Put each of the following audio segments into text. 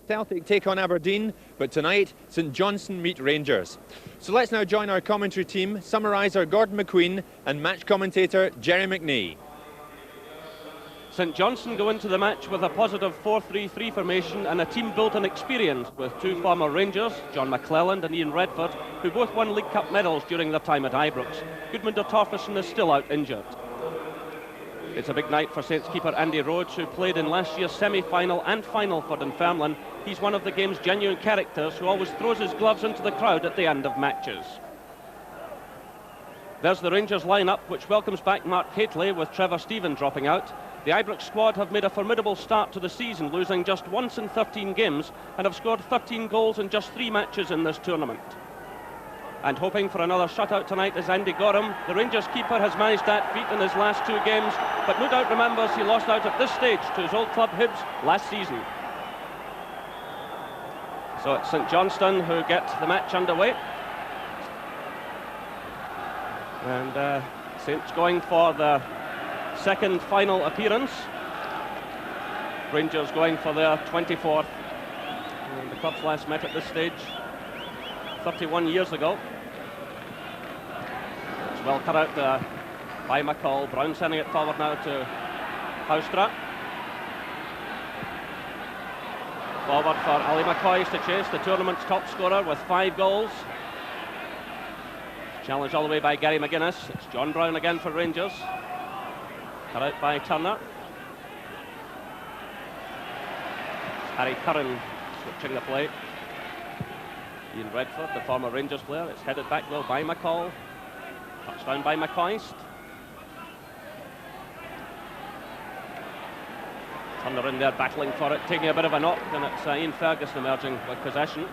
Celtic take on Aberdeen, but tonight St Johnstone meet Rangers. So let's now join our commentary team, summariser Gordon McQueen and match commentator Jerry McNee. St Johnstone go into the match with a positive 4-3-3 formation and a team built on experience, with two former Rangers, John McClelland and Ian Redford, who both won League Cup medals during their time at Ibrox. Gudmundur Torfason is still out injured. It's a big night for Saints keeper Andy Rhodes, who played in last year's semi-final and final for Dunfermline. He's one of the game's genuine characters who always throws his gloves into the crowd at the end of matches. There's the Rangers line-up, which welcomes back Mark Hateley, with Trevor Steven dropping out. The Ibrox squad have made a formidable start to the season, losing just once in 13 games, and have scored 13 goals in just 3 matches in this tournament. And hoping for another shutout tonight is Andy Gorham. The Rangers keeper has managed that feat in his last 2 games, but no doubt remembers he lost out at this stage to his old club Hibs last season. So it's St Johnstone who get the match underway. And Saints going for the second final appearance. Rangers going for their 24th. And the clubs last met at this stage 31 years ago. It's well cut out by McCall. Brown sending it forward now to Houstra. Forward for Ali McCoy to chase, the tournament's top scorer with 5 goals. Challenged all the way by Gary McGuinness. It's John Brown again for Rangers. Cut out by Turner. Harry Curran switching the play. Ian Redford, the former Rangers player. It's headed back though by McCall. Touchdown by McCoist. Turner in there battling for it, taking a bit of a knock, and it's Ian Ferguson emerging with possession.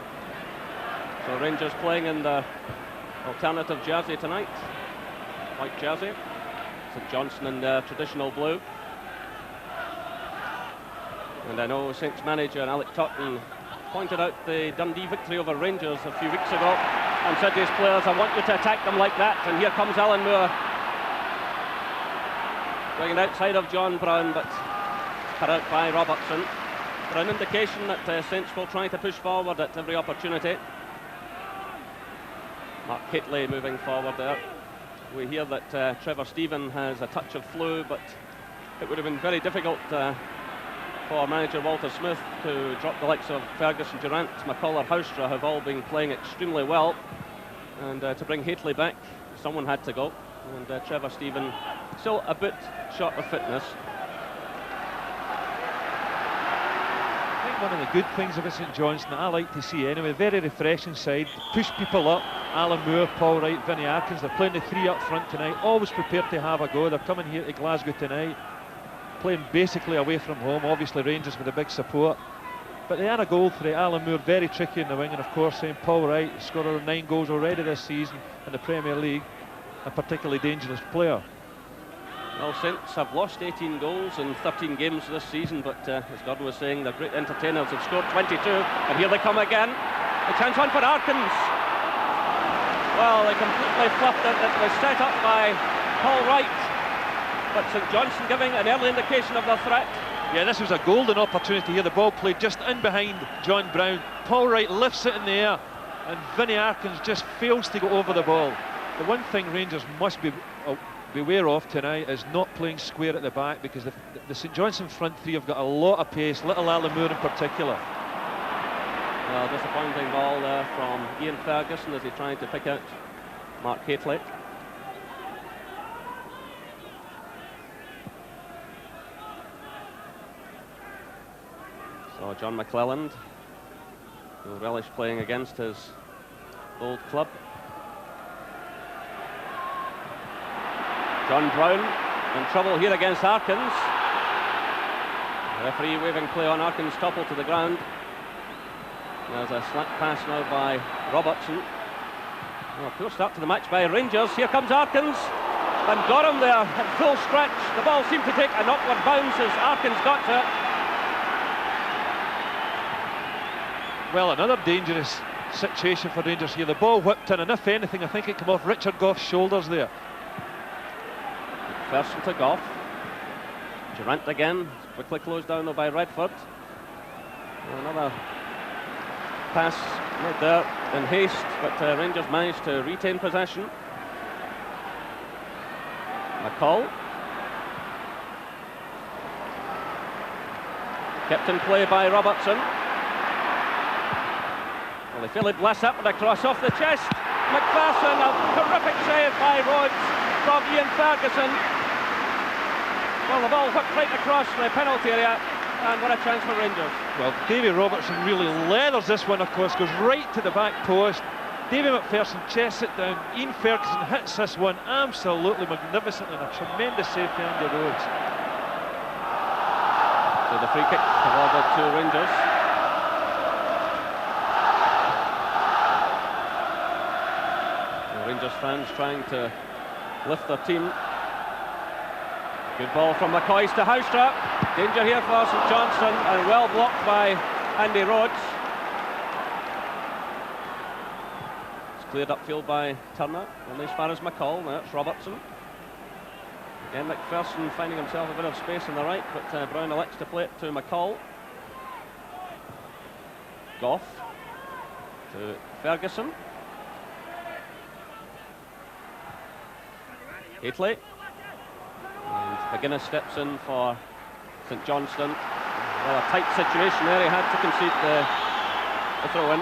So Rangers playing in the alternative jersey tonight. White jersey. St Johnstone in the traditional blue. And I know Saints manager Alec Totten pointed out the Dundee victory over Rangers a few weeks ago and said to his players, I want you to attack them like that. And here comes Alan Moore, going it outside of John Brown, but cut out by Robertson, for an indication that Saints will try to push forward at every opportunity. Mark Hateley moving forward there. We hear that Trevor Steven has a touch of flu, but it would have been very difficult for manager Walter Smith to drop the likes of Ferguson, Durant, McCall or Houstra, have all been playing extremely well, and to bring Hateley back, someone had to go, and Trevor Steven still a bit short of fitness. I think one of the good things about St Johnstone that I like to see anyway, very refreshing side, push people up. Alan Moore, Paul Wright, Vinnie Arkins, they're playing the 3 up front tonight, always prepared to have a go. They're coming here to Glasgow tonight, playing basically away from home, obviously Rangers with a big support, but they are a goal threat. Alan Moore very tricky in the wing, and of course Paul Wright, scorer of 9 goals already this season in the Premier League, a particularly dangerous player. Well, Saints have lost 18 goals in 13 games this season, but as Gordon was saying, they're great entertainers. They've scored 22, and here they come again. A chance on for Arkins. Well, they completely fluffed it. It was set up by Paul Wright, but St Johnstone giving an early indication of their threat. Yeah, this was a golden opportunity here. The ball played just in behind John Brown. Paul Wright lifts it in the air, and Vinnie Arkins just fails to go over the ball. The one thing Rangers must be beware of tonight is not playing square at the back, because the St Johnstone front 3 have got a lot of pace, little Alan Moore in particular. Well, disappointing ball there from Ian Ferguson as he tried to pick out Mark Hateley. So John McClelland will relish playing against his old club. John Brown in trouble here against Arkins. The referee waving play on Arkins, toppled to the ground. There's a slack pass now by Robertson. Well, poor start to the match by Rangers. Here comes Arkins, and Gorham there at full stretch. The ball seemed to take an upward bounce as Arkins got to it. Well, another dangerous situation for Rangers here. The ball whipped in, and if anything, I think it came off Richard Goff's shoulders there. Person to Goff. Durant again, quickly closed down though by Redford. Another pass made there in haste, but Rangers managed to retain possession. McCall. Kept in play by Robertson. Well, they filled Bliss up with a cross off the chest. McPherson, a terrific save by Rhodes from Ian Ferguson. Well, the ball whipped right across the penalty area, and what a chance for Rangers. Well, Davy Robertson really leathers this one, of course, goes right to the back post. Davy McPherson chests it down. Ian Ferguson hits this one absolutely magnificent, and a tremendous save by Andy Rhodes. So the free kick awarded to Rangers. The Rangers fans trying to lift their team. Good ball from McCoy to Houstra. Danger here for St Johnstone, and well blocked by Andy Rhodes. It's cleared upfield by Turner, only as far as McCall. Now it's Robertson. Again, McPherson finding himself a bit of space on the right, but Brown elects to play it to McCall. Goff to Ferguson. Haitley. And McGuinness steps in for St Johnstone. Well, a tight situation there. He had to concede the throw-in.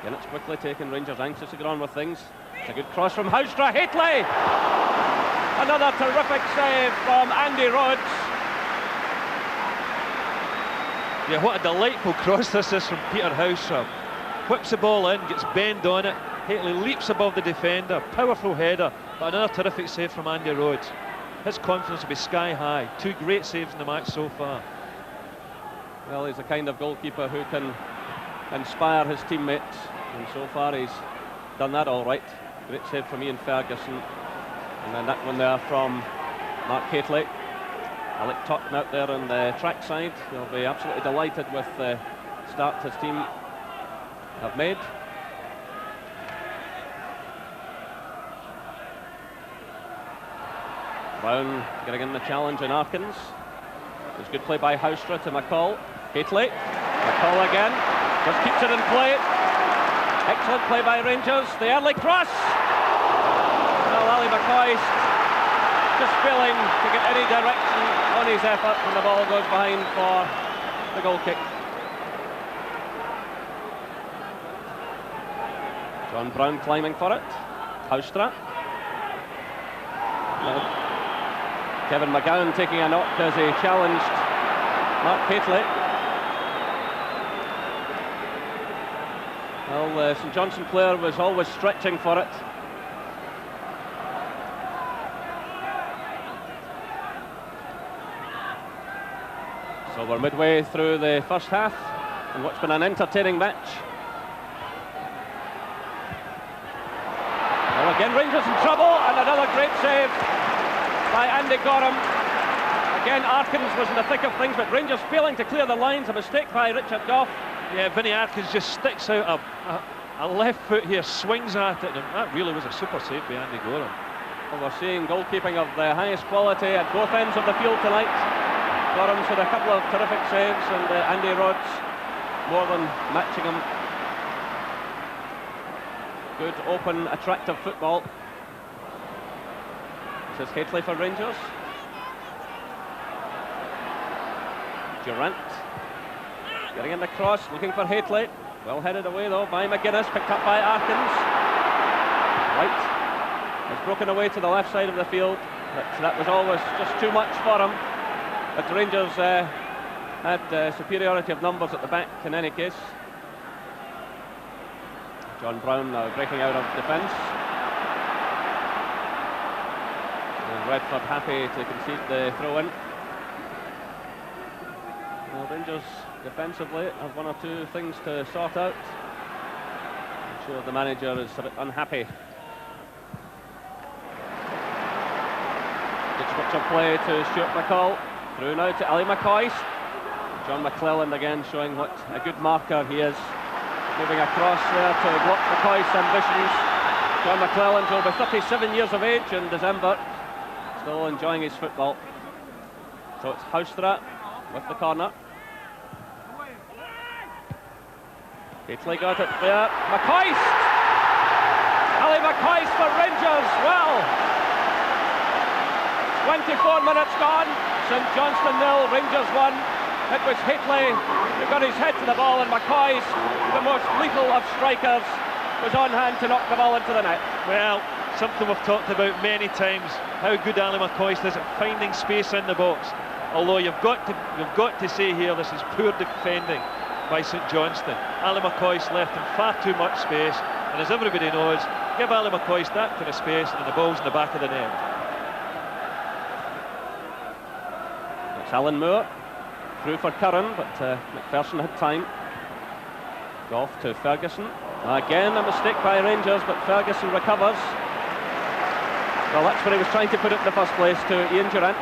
Again, it's quickly taken. Rangers anxious to get on with things. It's a good cross from Houstra. Haitley! Another terrific save from Andy Rhodes. Yeah, what a delightful cross this is from Peter Houstra. Whips the ball in, gets bend on it. Haitley leaps above the defender. Powerful header, but another terrific save from Andy Rhodes. His confidence will be sky high. Two great saves in the match so far. Well, he's the kind of goalkeeper who can inspire his teammates, and so far he's done that all right. Great save from Ian Ferguson. And then that one there from Mark Haitley. Alec Totten out there on the track side. He'll be absolutely delighted with the start his team have made. Brown getting in the challenge in Arkins. It was good play by Houstra to McCall. Haitley. McCall again. Just keeps it in play. Excellent play by Rangers. The early cross. Well, Ali McCoy just failing to get any direction on his effort when the ball goes behind for the goal kick. John Brown climbing for it. Houstra. Kevin McGowan taking a knock as he challenged Mark Haitley. Well, the St Johnstone player was always stretching for it. So we're midway through the first half in what's been an entertaining match. Well, again, Rangers in trouble, and another great save by Andy Gorham. Again, Arkins was in the thick of things, but Rangers failing to clear the lines. A mistake by Richard Goff. Yeah, Vinnie Arkins just sticks out a left foot here, swings at it, and that really was a super save by Andy Gorham. Well, we're seeing goalkeeping of the highest quality at both ends of the field tonight. Gorham's had a couple of terrific saves, and Andy Rhodes more than matching him. Good, open, attractive football. This is Haitley for Rangers. Durant getting in the cross, looking for Haitley. Well headed away though by McGuinness, picked up by Arkins. White has broken away to the left side of the field, but that was always just too much for him. But Rangers had superiority of numbers at the back in any case. John Brown now breaking out of defence. And Redford happy to concede the throw-in. Well, Rangers defensively have one or two things to sort out. I'm sure the manager is a bit unhappy. Good switch of play to Stuart McCall. Through now to Ali McCoy. John McClelland again showing what a good marker he is. Moving across there to block McCoy's ambitions. John McClelland will be 37 years of age in December. Still enjoying his football. So it's Houstra with the corner. Gately got it there. McCoist! Ali McCoist for Rangers. Well, 24 minutes gone. St Johnstone 0, Rangers 1. It was Gately who got his head to the ball, and McCoist, the most lethal of strikers, was on hand to knock the ball into the net. Well, something we've talked about many times, how good Ali McCoist is at finding space in the box. Although you've got to say here, this is poor defending by St Johnstone. Ali McCoist left him far too much space, and as everybody knows, give Ali McCoist that kind of space and the ball's in the back of the net. It's Alan Moore through for Curran, but McPherson had time. Goff to Ferguson. Again a mistake by Rangers, but Ferguson recovers. Well, that's where he was trying to put it in the first place, to Ian Durrant.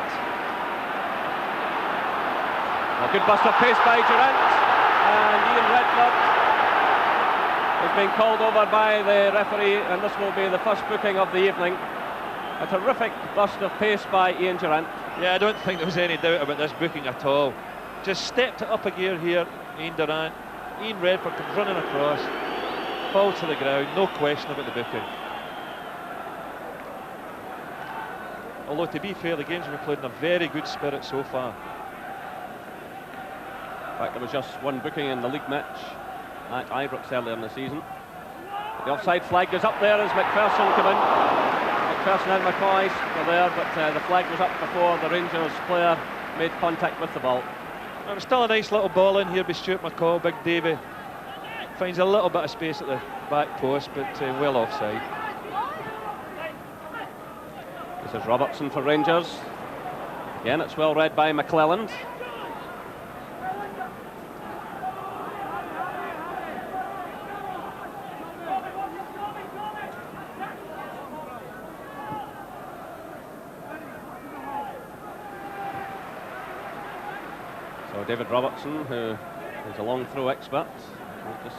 A good burst of pace by Durrant, and Ian Redford is being called over by the referee, and this will be the first booking of the evening. A terrific burst of pace by Ian Durrant. Yeah, I don't think there was any doubt about this booking at all. Just stepped it up a gear here, Ian Durrant. Ian Redford comes running across, falls to the ground, no question about the booking. Although, to be fair, the game's been played in a very good spirit so far. In fact, there was just one booking in the league match at Ibrox earlier in the season. The offside flag goes up there as McPherson came in. McPherson and McCoist were there, but the flag was up before the Rangers player made contact with the ball. It was still a nice little ball in here by Stuart McCall. Big Davy finds a little bit of space at the back post, but well offside. This is Robertson for Rangers. Again, it's well read by McClelland. So David Robertson, who is a long throw expert, will just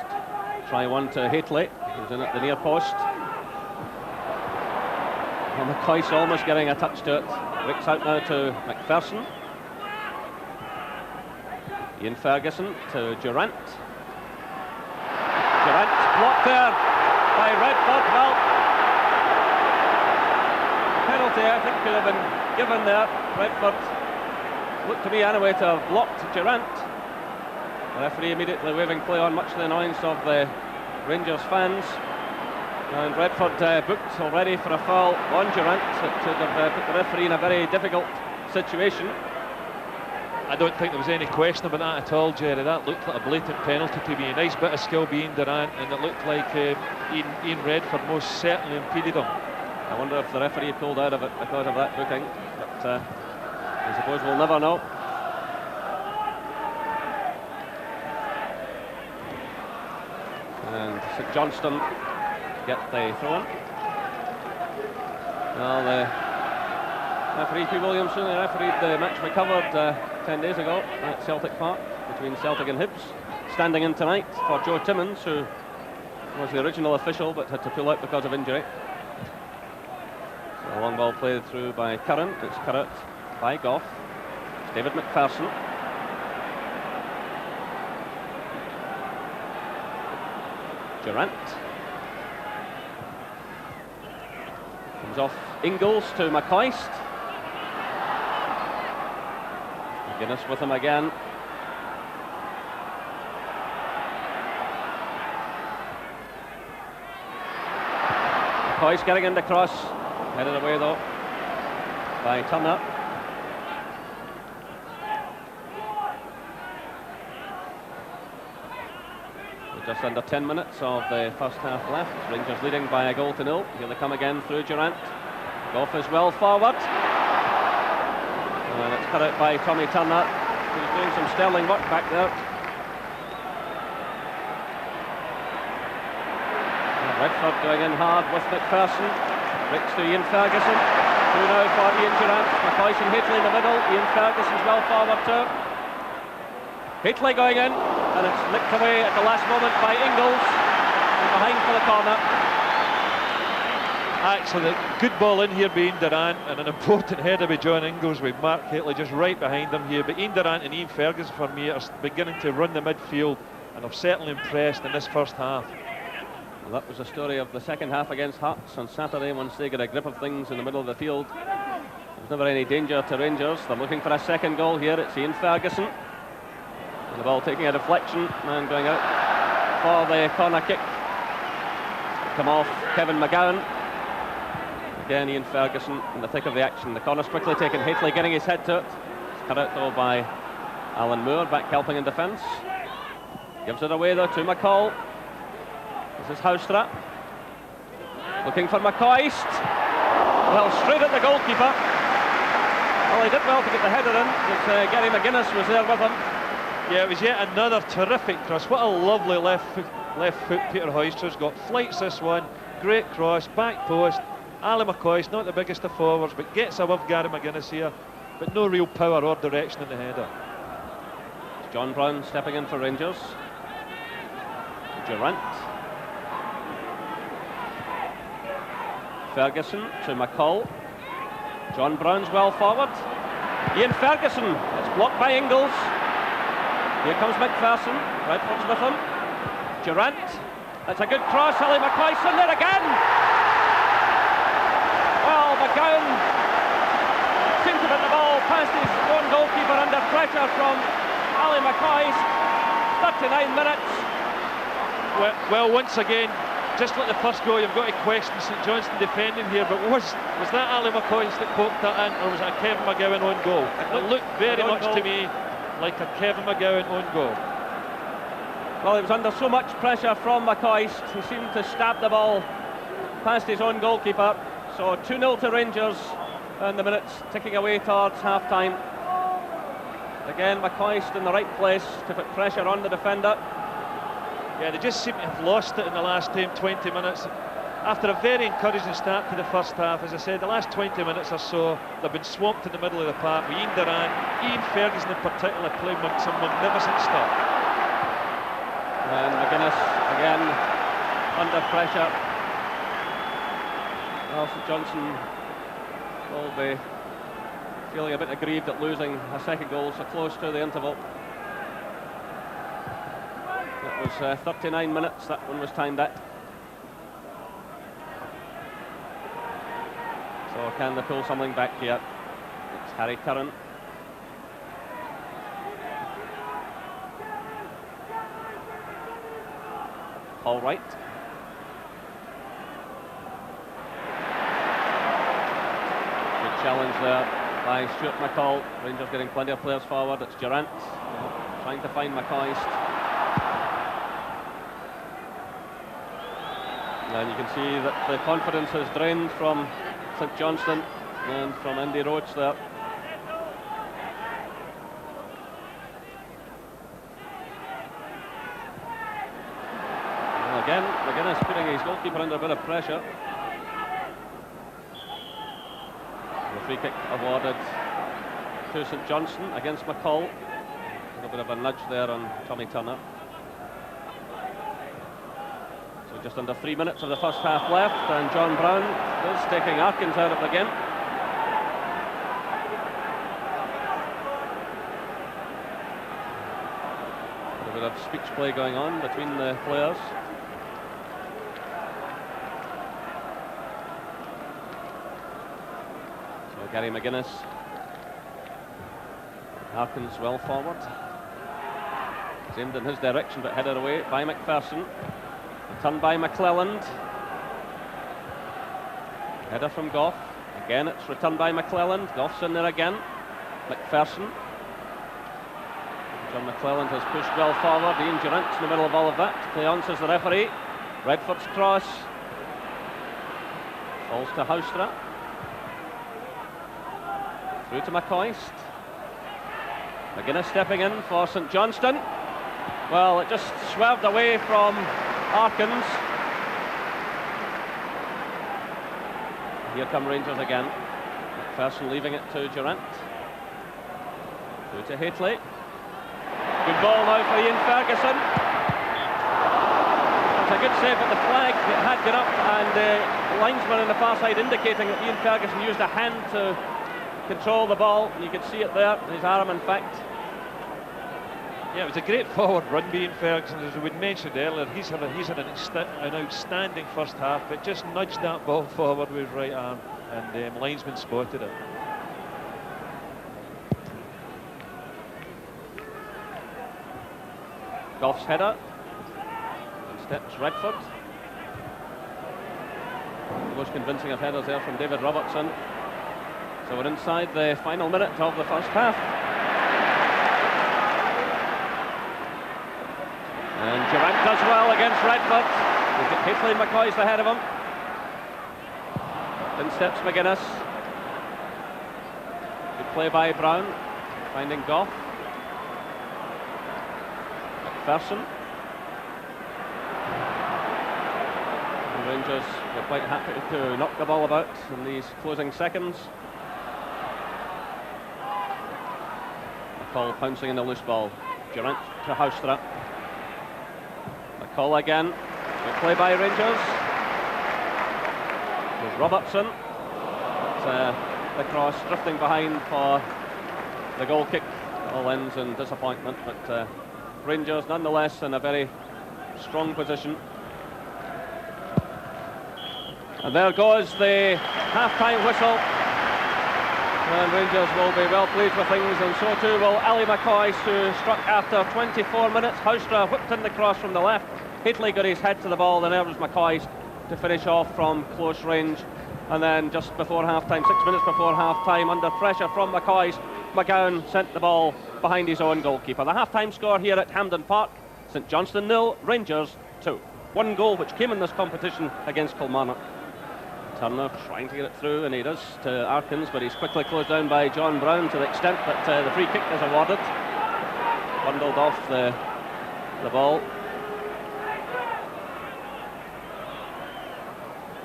try one to Gately, who's in at the near post. Well, McCoist almost getting a touch to it. Breaks out now to McPherson. Ian Ferguson to Durrant. Durrant blocked there by Redford. Well, penalty I think could have been given there. Redford looked to me anyway to have blocked Durrant. The referee immediately waving play on, much to the annoyance of the Rangers fans. And Redford booked already for a foul on Durrant. It could have put the referee in a very difficult situation. I don't think there was any question about that at all, Jerry. That looked like a blatant penalty to me. A nice bit of skill being Durrant, and it looked like Ian Redford most certainly impeded him. I wonder if the referee pulled out of it because of that booking, but I suppose we'll never know. And St Johnstone get the throw-in. Well, the referee Hugh Williamson refereed the match we covered 10 days ago at Celtic Park between Celtic and Hibs, standing in tonight for Joe Timmins, who was the original official but had to pull out because of injury. So a long ball played through by Curran. It's cut out by Goff. It's David McPherson. Durrant. Comes off Ingles to McCoist. Guinness with him again. McCoist getting in the cross. Headed away though by Turner. Just under 10 minutes of the first half left. Rangers leading by a goal to nil. Here they come again through Durrant. Goff is well forward. And it's cut out by Tommy Turner, who's doing some sterling work back there. And Redford going in hard with McPherson. Breaks to Ian Ferguson. Through now for Ian Durrant. McCoist and Gately in the middle. Ian Ferguson's well forward too. Gately going in, and it's nicked away at the last moment by Ingles, and behind for the corner. Actually, good ball in here by Ian Durrant, and an important header by John Ingles with Mark Gately just right behind him here. But Ian Durrant and Ian Ferguson for me are beginning to run the midfield and have certainly impressed in this first half. Well, that was the story of the second half against Hearts on Saturday. Once they get a grip of things in the middle of the field, there's never any danger to Rangers. They're looking for a second goal here. It's Ian Ferguson. And the ball taking a deflection and going out for the corner kick. Come off Kevin McGowan. Again, Ian Ferguson in the thick of the action. The corner's quickly taken. Haitley getting his head to it. It's cut out though by Alan Moore, back helping in defence. Gives it away though to McCall. This is Houstra. Looking for McCoist. Well, straight at the goalkeeper. Well, he did well to get the header in, but Gary McGuinness was there with him. Yeah, it was yet another terrific cross. What a lovely left foot Peter Hoyster's got. Flights this one. Great cross, back post. Ali McCoist, not the biggest of forwards, but gets above Gary McGuinness here, but no real power or direction in the header. John Brown stepping in for Rangers. Durant. Ferguson to McCall. John Brown's well forward. Ian Ferguson. It's blocked by Ingles. Here comes McPherson. Redford's with him. Durant. That's a good cross. Ali McCoist in there again. Well, McGowan seemed to put the ball past his own goalkeeper under pressure from Ali McCoist. 39 minutes. Well, once again, just like the first goal, you've got to question St Johnstone defending here, but was that Ali McCoist that poked that in, or was it a Kevin McGowan own goal? It looked very much to me like a Kevin McGowan own goal. Well, he was under so much pressure from McCoist, he seemed to stab the ball past his own goalkeeper. So 2-0 to Rangers, and the minutes ticking away towards half-time. Again, McCoist in the right place to put pressure on the defender. Yeah, they just seem to have lost it in the last 10-20 minutes. After a very encouraging start to the first half, as I said, the last 20 minutes or so, they've been swamped in the middle of the park with Ian Durant. Ian Ferguson in particular playing some magnificent stuff. And McGuinness again under pressure. Well, St Johnstone will be feeling a bit aggrieved at losing a second goal so close to the interval. It was 39 minutes that one was timed at. So can they pull something back here? It's Harry Curran. All right. Good challenge there by Stuart McCall. Rangers getting plenty of players forward. It's Durant trying to find McCoist. And you can see that the confidence has drained from St Johnstone and from Andy Roach there. Well, again, McGuinness putting his goalkeeper under a bit of pressure. The free kick awarded to St Johnstone against McCall. A little bit of a nudge there on Tommy Turner. So just under 3 minutes of the first half left, and John Brown is taking Arkins out of the game. A bit of speech play going on between the players. So Gary McGuinness. Arkins well forward. It's aimed in his direction but headed away by McPherson. Returned by McClelland. Header from Goff. Again it's returned by McClelland. Goff's in there again. McPherson. John McClelland has pushed well forward. Ian Durant's in the middle of all of that. Cleance is the referee. Redford's cross. Falls to Houstra. Through to McCoist. McGuinness stepping in for St Johnstone. Well, it just swerved away from Arkins. Here come Rangers again. McPherson leaving it to Durant. Through to Haitley. Good ball now for Ian Ferguson. It's a good save at the flag. It had got up, and the linesman on the far side indicating that Ian Ferguson used a hand to control the ball. You can see it there, his arm in fact. Yeah, it was a great forward run being Ferguson, as we mentioned earlier. He's had an outstanding first half, but just nudged that ball forward with his right arm, and linesman spotted it. Goff's header. Steps Redford. The most convincing of headers there from David Robertson. So we're inside the final minute of the first half. And Durant does well against Redford. Hastily McCoy's ahead of him. Then steps McGuinness. Good play by Brown, finding Goff. McPherson. The Rangers were quite happy to knock the ball about in these closing seconds. McCall pouncing in the loose ball. Durant to Houstra. McCall again. Good play by Rangers. There's Robertson. The cross drifting behind for the goal kick. All ends in disappointment, but Rangers nonetheless in a very strong position. And there goes the half-time whistle. And Rangers will be well pleased with things, and so too will Ali McCoy, who struck after 24 minutes. Houstra whipped in the cross from the left. Hateley got his head to the ball, then there was McCoy to finish off from close range. And then just before half-time, 6 minutes before half-time, under pressure from McCoy, McGowan sent the ball behind his own goalkeeper. The half-time score here at Hampden Park, St Johnstone 0, Rangers 2. One goal which came in this competition against Kilmarnock. Turner trying to get it through, and he does to Arkins, but he's quickly closed down by John Brown to the extent that the free kick is awarded. Bundled off the ball.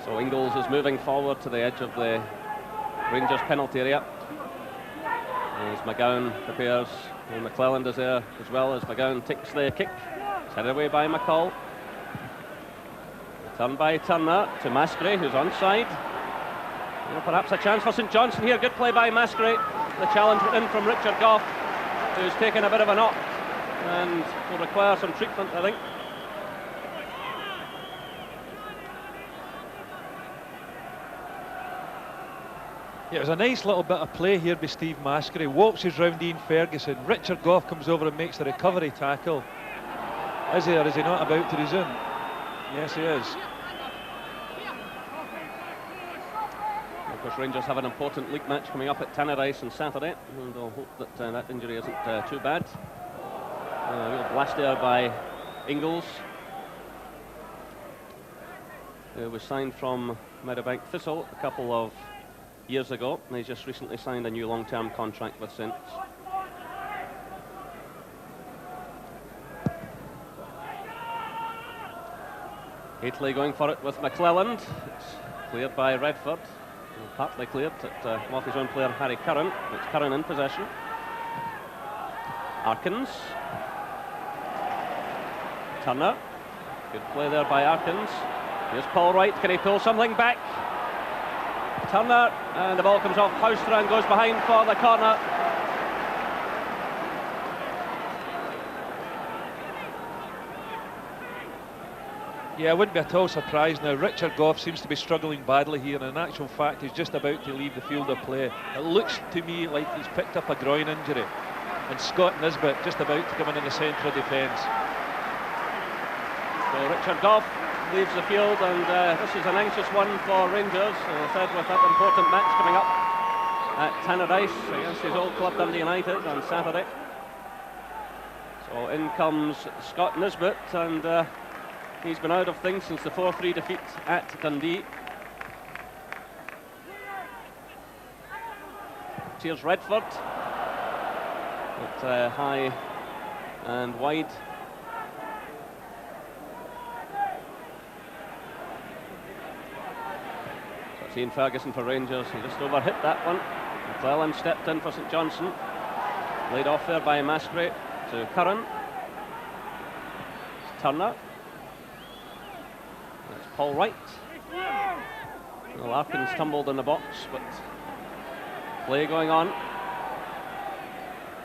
So Ingles is moving forward to the edge of the Rangers penalty area. As McGowan prepares, and McClelland is there as well as McGowan takes the kick. It's headed away by McCall. Turn by Turner to Maskery, who's onside. Perhaps a chance for St Johnstone here. Good play by Maskery. The challenge in from Richard Goff, who's taken a bit of a knock and will require some treatment, I think. Yeah, it was a nice little bit of play here by Steve Maskery. Waltzes round Ian Ferguson. Richard Goff comes over and makes the recovery tackle. Is he, or is he not about to resume? Yes, he is. Of course, Rangers have an important league match coming up at Tannadice on Saturday, and I'll hope that that injury isn't too bad. A real blast there by Ingles, who was signed from Meadowbank Thistle a couple of years ago, and he's just recently signed a new long-term contract with Saints. Hateley going for it with McClelland. It's cleared by Redford. Partly cleared off his own player Harry Curran. It's Curran in possession. Arkins. Turner. Good play there by Arkins. Here's Paul Wright. Can he pull something back? Turner, and the ball comes off Houstra and goes behind for the corner. Yeah, I wouldn't be at all surprised now. Richard Goff seems to be struggling badly here, and in actual fact he's just about to leave the field of play. It looks to me like he's picked up a groin injury, and Scott Nisbet just about to come in the centre of defence. So Richard Goff leaves the field, and this is an anxious one for Rangers, as I said, with that important match coming up at Tannadice against his old club Dundee United on Saturday. So in comes Scott Nisbet, and he's been out of things since the 4-3 defeat at Dundee. Here's Redford. But high and wide. So it's Ian Ferguson for Rangers. He just overhit that one. McClelland stepped in for St Johnstone. Laid off there by Maskery to Curran. Turner. That's Paul Wright. Well, Arkins tumbled in the box, but play going on.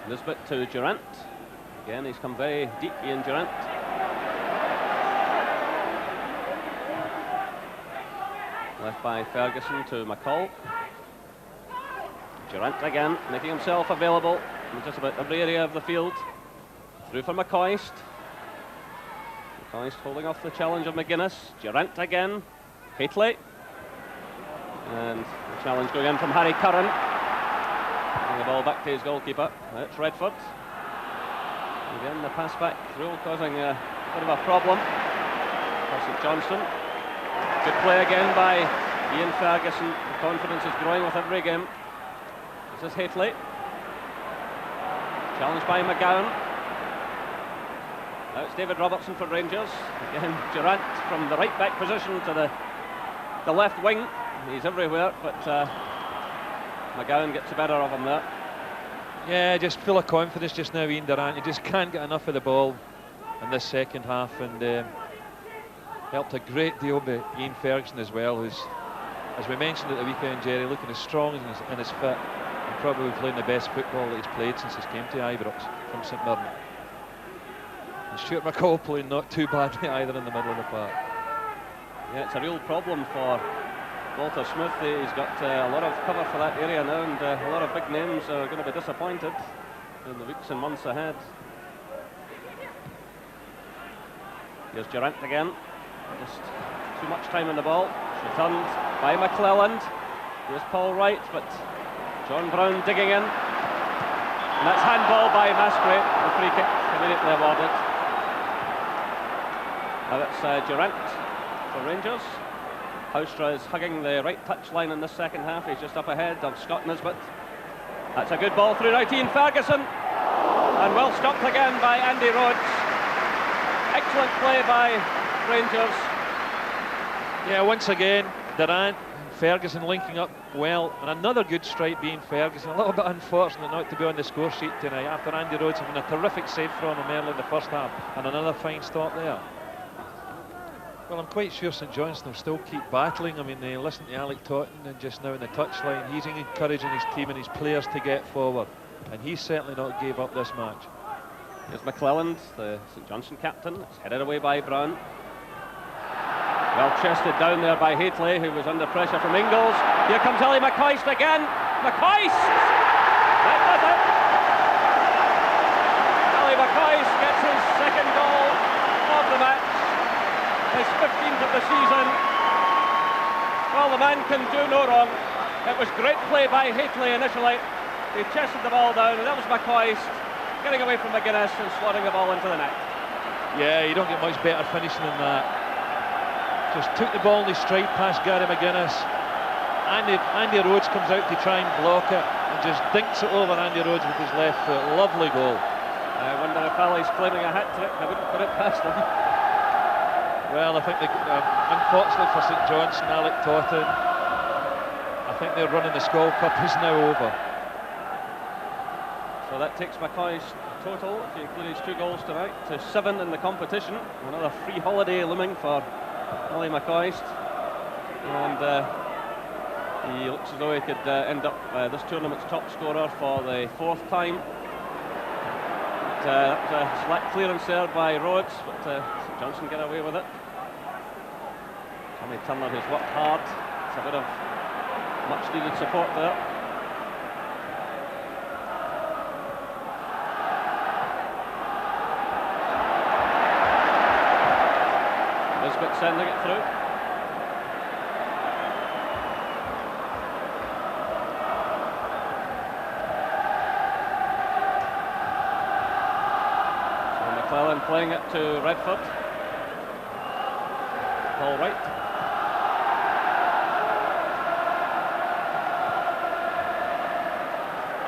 Nisbet to Durant. Again, he's come very deep, Ian Durant. Left by Ferguson to McCall. Durant again, making himself available in just about every area of the field. Through for McCoist. McCoist holding off the challenge of McGuinness. Durant again. Haitley. And the challenge going in from Harry Curran. Bringing the ball back to his goalkeeper. It's Redford. Again, the pass back through, causing a bit of a problem for St Johnstone. Good play again by Ian Ferguson. The confidence is growing with every game. This is Haitley. Challenged by McGowan. Now it's David Robertson for Rangers. Again, Durant from the right back position to the left wing. He's everywhere, but McGowan gets the better of him there. Yeah, just full of confidence just now, Ian Durant. He just can't get enough of the ball in this second half, and helped a great deal by Ian Ferguson as well, who's, as we mentioned at the weekend, Jerry, looking as strong and as fit, and probably playing the best football that he's played since he came to Ibrox from St Mirren. And Stuart McCall playing not too badly either in the middle of the park. Yeah, it's a real problem for Walter Smith. He's got a lot of cover for that area now, and a lot of big names are going to be disappointed in the weeks and months ahead. Here's Durant again. Just too much time on the ball. Returned by McClelland. Here's Paul Wright, but John Brown digging in. And that's handball by Masquerade. The free kick immediately awarded. Now it's Durant for Rangers. Houstra is hugging the right touchline in this second half. He's just up ahead of Scott Nisbet. That's a good ball through now to Ian Ferguson. And well stopped again by Andy Rhodes. Excellent play by Rangers. Yeah, once again, Durant and Ferguson linking up well. And another good strike being Ferguson. A little bit unfortunate not to be on the score sheet tonight after Andy Rhodes having a terrific save from him early in the first half. And another fine stop there. Well, I'm quite sure St Johnstone will still keep battling. I mean, they listen to Alec Totten and just now in the touchline, he's encouraging his team and his players to get forward. And he certainly not gave up this match. Here's McClelland, the St Johnstone captain. It's headed away by Brown. Well chested down there by Haitley, who was under pressure from Ingles. Here comes Ellie McCoist again. McCoist! That does it! Ellie McCoist gets his second goal of the match. His 15th of the season. Well, the man can do no wrong. It was great play by Haitley initially. He chested the ball down, and that was McCoist getting away from McGuinness and slotting the ball into the net. Yeah, you don't get much better finishing than that. Just took the ball in his stride past Gary McGuinness. Andy Rhodes comes out to try and block it and just dinks it over Andy Rhodes with his left foot. Lovely goal. I wonder if Ali's claiming a hat-trick. I wouldn't put it past him. Well, I think, unfortunately for St Johnstone, Alec Totten, I think their run in the Skull Cup is now over. So that takes McCoy's total, if you include his 2 goals tonight, to 7 in the competition. Another free holiday looming for Ellie McCoist. And he looks as though he could end up this tournament's top scorer for the 4th time. That was a slack clearance there by Rhodes, but St Johnstone get away with it. Tommy Turner has worked hard. It's a bit of much needed support there. Nisbet sending it through. McClelland playing it to Redford. Paul Wright.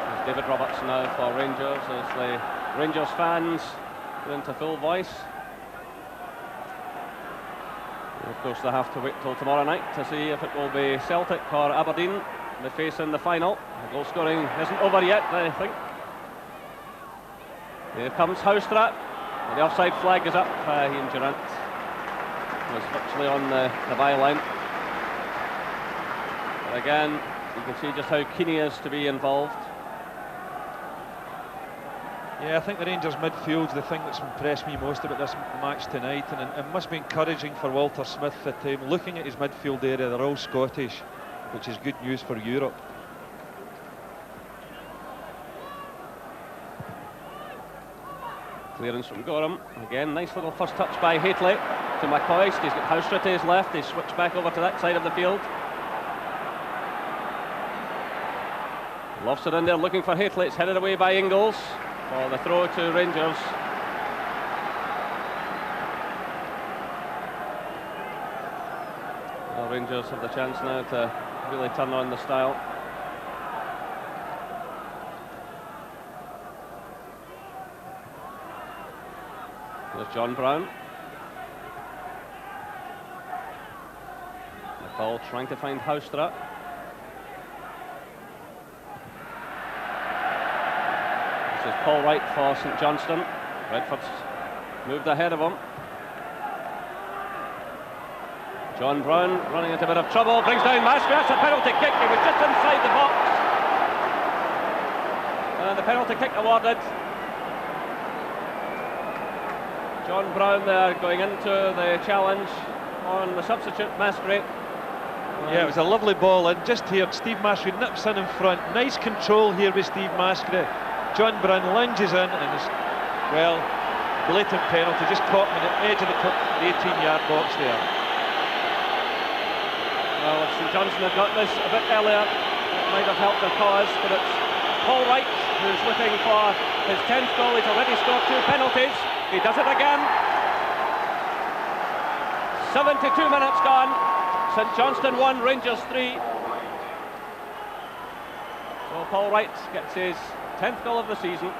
There's David Robertson now for Rangers as the Rangers fans go into full voice. And of course, they have to wait till tomorrow night to see if it will be Celtic or Aberdeen they face in the final. The goal scoring isn't over yet, I think. Here comes Houstra. And the offside flag is up. Ian Durant was virtually on the byline. But again, you can see just how keen he is to be involved. Yeah, I think the Rangers midfield's the thing that's impressed me most about this match tonight, and it must be encouraging for Walter Smith that looking at his midfield area, they're all Scottish, which is good news for Europe. Clearance from Gorham. Again, nice little first touch by Haitley to McCoist. He's got Houstra to his left. He's switched back over to that side of the field. Lofts it in there looking for Haitley. It's headed away by Ingles for the throw to Rangers. Well, Rangers have the chance now to really turn on the style. There's John Brown. McCall trying to find Houstra. This is Paul Wright for St Johnstone. Redford's moved ahead of him. John Brown running into a bit of trouble, brings down Mascot. That's a penalty kick. He was just inside the box. And the penalty kick awarded. John Brown there going into the challenge on the substitute Mascot. Yeah, it was a lovely ball, and just here Steve Mascot nips in front. Nice control here with Steve Mascot. John Brown lunges in, and it's, well, blatant penalty, just caught him at the edge of the 18-yard box there. Well, if St Johnstone had got this a bit earlier, it might have helped their cause, but it's Paul Wright who's looking for his 10th goal. He's already scored 2 penalties. He does it again. 72 minutes gone. St Johnstone 1, Rangers 3. So Paul Wright gets his 10th goal of the season.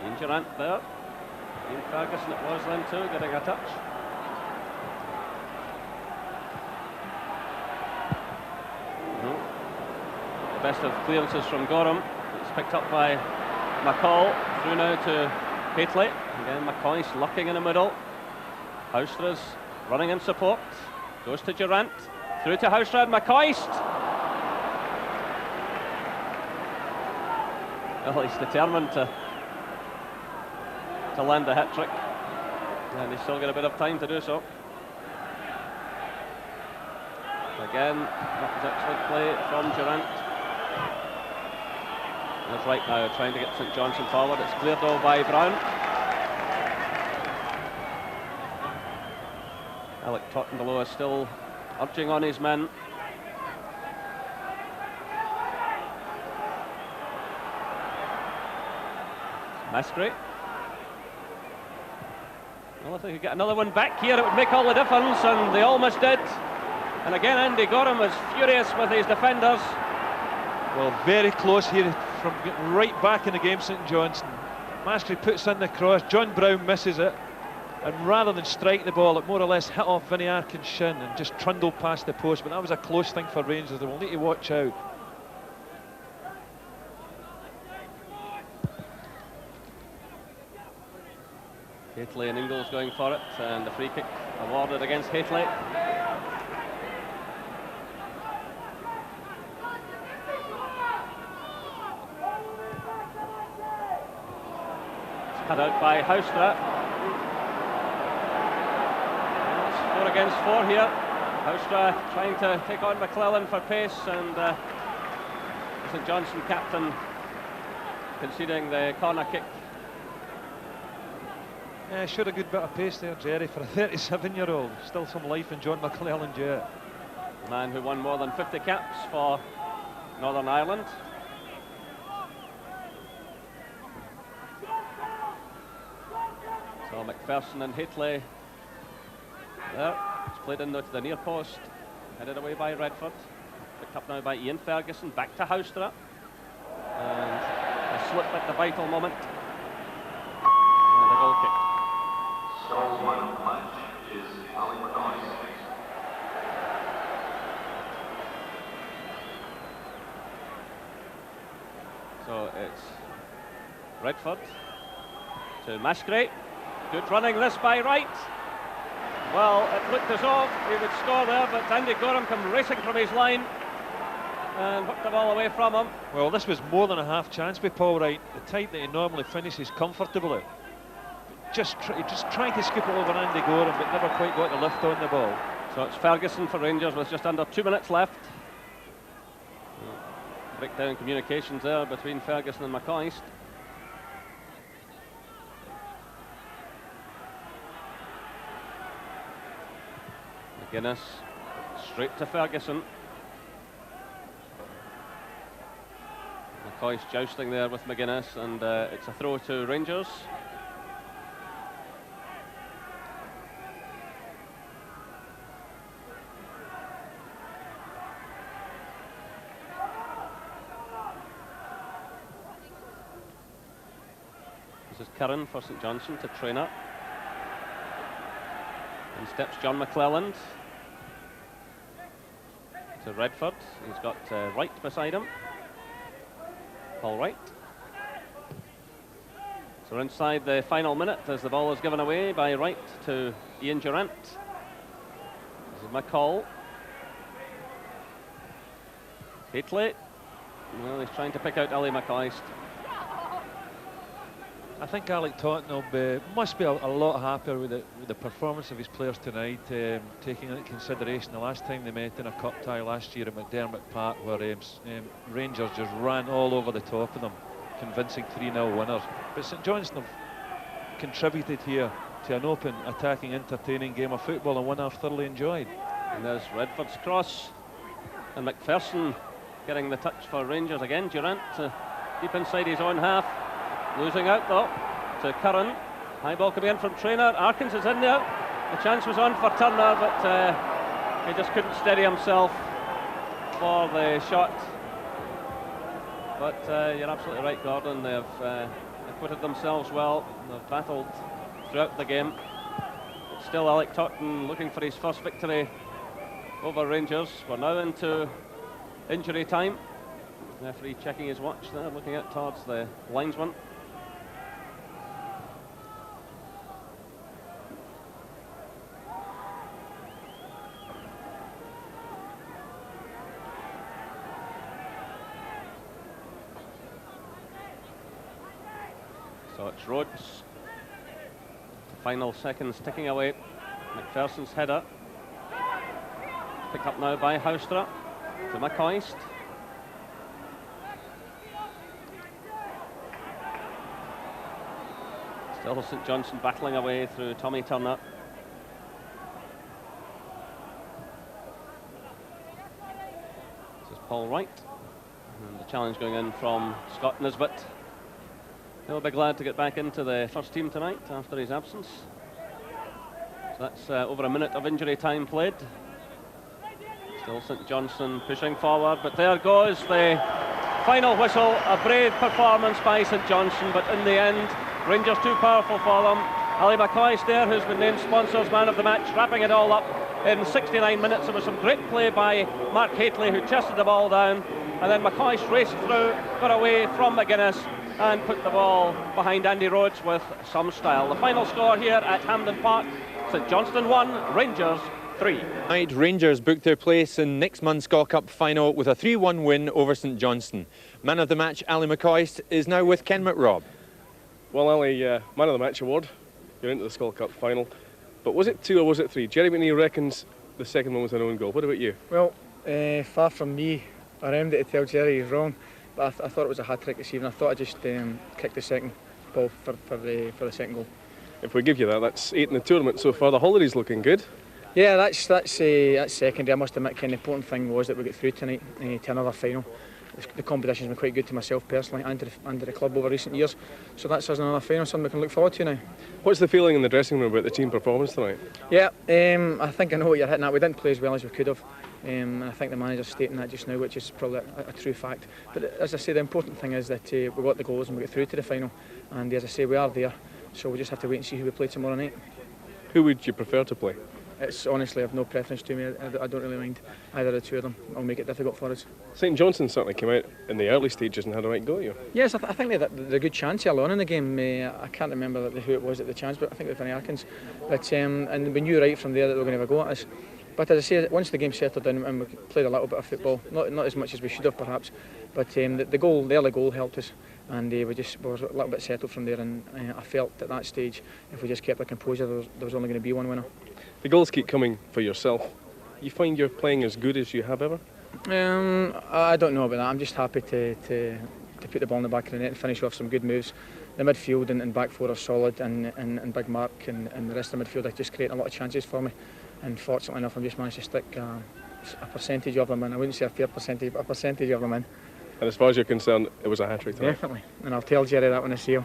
Ian Durrant there. Ian Ferguson it was then too, getting a touch. The best of clearances from Gorham. It's picked up by McCall. Through now to Haitley. Again, McCoist lurking in the middle. Houstra's running in support. Goes to Durrant. Through to Houstra and McCoist. Well, he's determined to land the hat-trick. And he's still got a bit of time to do so. Again, that was excellent play from Durrant. That's right now, trying to get St Johnstone forward. It's cleared though by Brown. Alec Totten below is still urging on his men. Mascot. Well, if they could get another one back here, it would make all the difference, and they almost did. And again, Andy Gorham was furious with his defenders. Well, very close here from getting right back in the game, St Johnstone. Mascot puts in the cross, John Brown misses it, and rather than strike the ball, it more or less hit off Vinnie Arkin's shin and just trundled past the post. But that was a close thing for Rangers. They will need to watch out. Haitley and Ingles going for it, and the free kick awarded against Haitley. It's cut out by Houstra. It's 4 against 4 here. Houstra trying to take on McClellan for pace, and St Johnstone captain conceding the corner kick. Yeah, showed a good bit of pace there, Jerry, for a 37-year-old. Still some life in John McClellan yet. A man who won more than 50 caps for Northern Ireland. So McPherson and Haitley there. It's played in to the near post. Headed away by Redford. Picked up now by Ian Ferguson. Back to Houstra. And a slip at the vital moment. And a goal kick. Score's 1 of the match is Ali McCoist. So it's Redford to Mascot. Good running this by Wright. Well, it looked as though he would score there, but Andy Gorham come racing from his line and hooked the ball away from him. Well, this was more than a half chance with Paul Wright, the type that he normally finishes comfortably. Just trying to scoop it over Andy Gorham, but never quite got the lift on the ball. So it's Ferguson for Rangers with just under 2 minutes left. Breakdown communications there between Ferguson and McCoist. McGuinness straight to Ferguson. McCoist jousting there with McGuinness, and it's a throw to Rangers. This is Curran for St Johnstone to Traynor. And steps John McClelland to Redford. He's got Wright beside him. Paul Wright. So we're inside the final minute as the ball is given away by Wright to Ian Durant. This is McCall. Haitley. Well, he's trying to pick out Ali McCoist. I think Alec Tottenham must be a lot happier with the performance of his players tonight, taking into consideration the last time they met in a cup tie last year at McDermott Park, where Rangers just ran all over the top of them, convincing 3-0 winners. But St Johnstone have contributed here to an open, attacking, entertaining game of football, and one I've thoroughly enjoyed. And there's Redford's cross, and McPherson getting the touch for Rangers again. Durant deep inside his own half. Losing out though to Curran. High ball coming in from Traynor. Arkins is in there. The chance was on for Turner, but he just couldn't steady himself for the shot. But you're absolutely right, Gordon. They've acquitted themselves well. They've battled throughout the game. But still, Alec Tottenham looking for his first victory over Rangers. We're now into injury time. Referee checking his watch there, looking out towards the linesman. So it's Rhodes. The final seconds ticking away. McPherson's header. Picked up now by Houstra to McCoist. Still St Johnstone battling away through Tommy Turner. This is Paul Wright. And the challenge going in from Scott Nisbet. He'll be glad to get back into the first team tonight after his absence. So that's over a minute of injury time played. Still St Johnstone pushing forward, but there goes the final whistle. A brave performance by St Johnstone, but in the end, Rangers too powerful for them. Ali McCoist there, who's been named sponsors man of the match, wrapping it all up in 69 minutes. There was some great play by Mark Haitley, who chested the ball down, and then McCoist raced through, got away from McGuinness, and put the ball behind Andy Rhodes with some style. The final score here at Hampden Park: St Johnstone 1, Rangers 3. Tonight, Rangers booked their place in next month's Scott Cup final with a 3-1 win over St Johnstone. Man of the match Ali McCoist is now with Ken McRobb. Well, Ali, man of the match award. You're into the Scott Cup final. But was it 2 or was it 3? Jerry McNeil reckons the second one was an own goal. What about you? Well, far from me. I remember to tell Jerry he's wrong, but I thought it was a hat-trick this evening. I thought I just kicked the second ball for the second goal. If we give you that, that's 8 in the tournament so far. The holiday's looking good. Yeah, that's secondary. I must admit, the important thing was that we got through tonight to another final. The competition's been quite good to myself personally and to the club over recent years. So that's us another final, something we can look forward to now. What's the feeling in the dressing room about the team performance tonight? Yeah, I think I know what you're hitting at. We didn't play as well as we could have. And I think the manager's stating that just now, which is probably a true fact. But as I say, the important thing is that we got the goals and we get through to the final. And as I say, we are there. So we just have to wait and see who we play tomorrow night. Who would you prefer to play? it's honestly of no preference to me. I don't really mind either of the two of them. It'll make it difficult for us. St Johnstone certainly came out in the early stages and had a right go at you. Yes, I think they had a good chance early on in the game. I can't remember who it was at the chance, but I think it was Vinnie Arkins. But and we knew right from there that they were going to have a go at us. But as I say, once the game settled down and we played a little bit of football, not as much as we should have perhaps, but the early goal helped us, and we were a little bit settled from there. And I felt at that stage, if we just kept our composure, there was only going to be one winner. The goals keep coming for yourself. You find you're playing as good as you have ever? I don't know about that. I'm just happy to put the ball in the back of the net and finish off some good moves. The midfield and back four are solid, and Big Mark and the rest of the midfield are just creating a lot of chances for me. And fortunately enough, I've just managed to stick a percentage of them in. I wouldn't say a fair percentage, but a percentage of them in. And as far as you're concerned, it was a hat-trick tonight? Definitely. And I'll tell Jerry that when I see him.